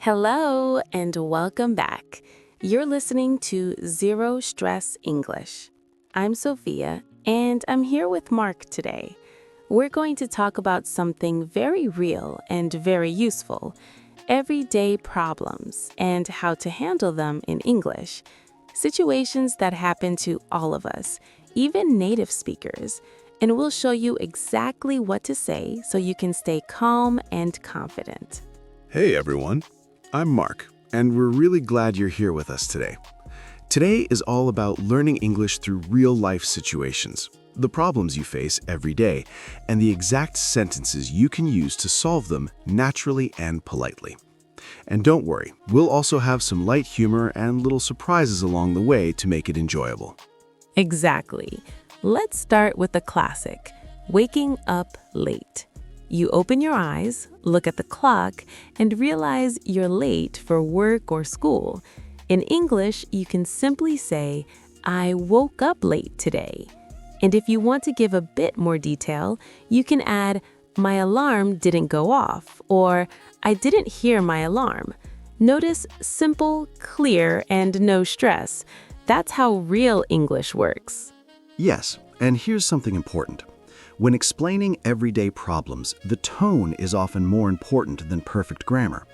Hello and welcome back. You're listening to Zero Stress English. I'm Sophia and I'm here with Mark today. We're going to talk about something very real and very useful, everyday problems and how to handle them in English. Situations that happen to all of us, even native speakers. And we'll show you exactly what to say so you can stay calm and confident. Hey everyone, I'm Mark, and we're really glad you're here with us today. Today is all about learning English through real-life situations, the problems you face every day, and the exact sentences you can use to solve them naturally and politely. And don't worry, we'll also have some light humor and little surprises along the way to make it enjoyable. Exactly. Let's start with the classic, waking up late. You open your eyes, look at the clock, and realize you're late for work or school. In English, you can simply say, I woke up late today. And if you want to give a bit more detail, you can add, my alarm didn't go off, or I didn't hear my alarm. Notice simple, clear, and no stress. That's how real English works. Yes, and here's something important. When explaining everyday problems, the tone is often more important than perfect grammar.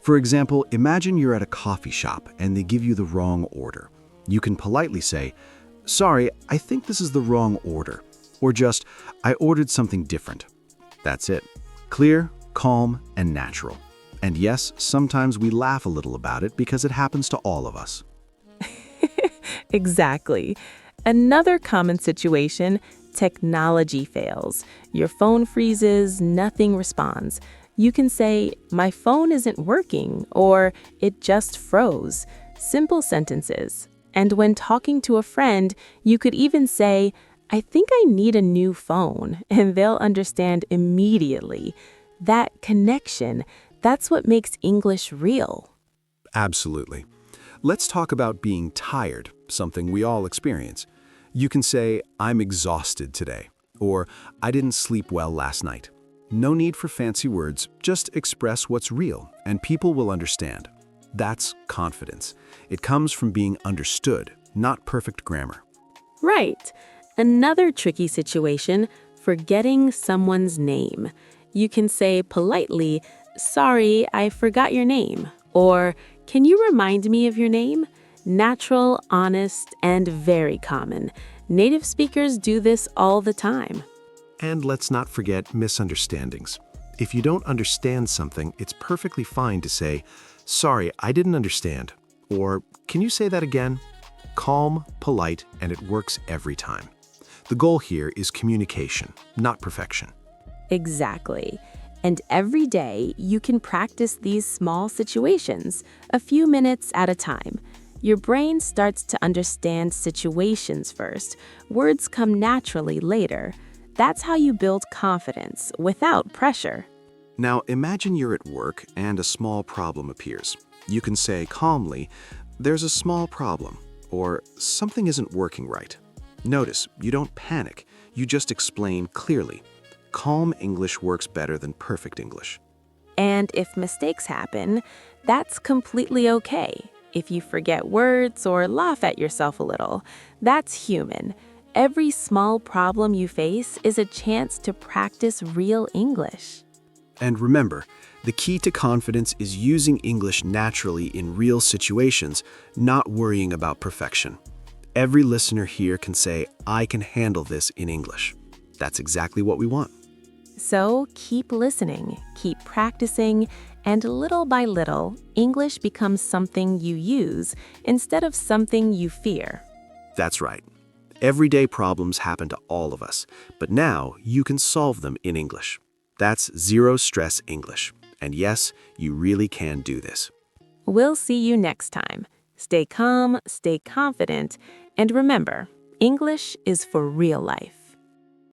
For example, imagine you're at a coffee shop and they give you the wrong order. You can politely say, sorry, I think this is the wrong order. Or just, I ordered something different. That's it. Clear, calm, and natural. And yes, sometimes we laugh a little about it because it happens to all of us. Exactly. Another common situation, technology fails. Your phone freezes, nothing responds. You can say, my phone isn't working, or it just froze. Simple sentences. And when talking to a friend, you could even say, I think I need a new phone, and they'll understand immediately. That connection, that's what makes English real. Absolutely. Let's talk about being tired, something we all experience. You can say, I'm exhausted today, or I didn't sleep well last night. No need for fancy words, just express what's real, and people will understand. That's confidence. It comes from being understood, not perfect grammar. Right. Another tricky situation, forgetting someone's name. You can say politely, sorry, I forgot your name, or can you remind me of your name? Natural, honest, and very common. Native speakers do this all the time. And let's not forget misunderstandings. If you don't understand something, it's perfectly fine to say, sorry, I didn't understand. Or, can you say that again? Calm, polite, and it works every time. The goal here is communication, not perfection. Exactly. And every day, you can practice these small situations, a few minutes at a time. Your brain starts to understand situations first. Words come naturally later. That's how you build confidence without pressure. Now imagine you're at work and a small problem appears. You can say calmly, there's a small problem, or something isn't working right. Notice, you don't panic, you just explain clearly. Calm English works better than perfect English. And if mistakes happen, that's completely okay. If you forget words or laugh at yourself a little, that's human. Every small problem you face is a chance to practice real English. And remember, the key to confidence is using English naturally in real situations, not worrying about perfection. Every listener here can say, I can handle this in English. That's exactly what we want. So keep listening, keep practicing, and little by little, English becomes something you use instead of something you fear. That's right. Everyday problems happen to all of us, but now you can solve them in English. That's Zero Stress English. And yes, you really can do this. We'll see you next time. Stay calm, stay confident, and remember, English is for real life.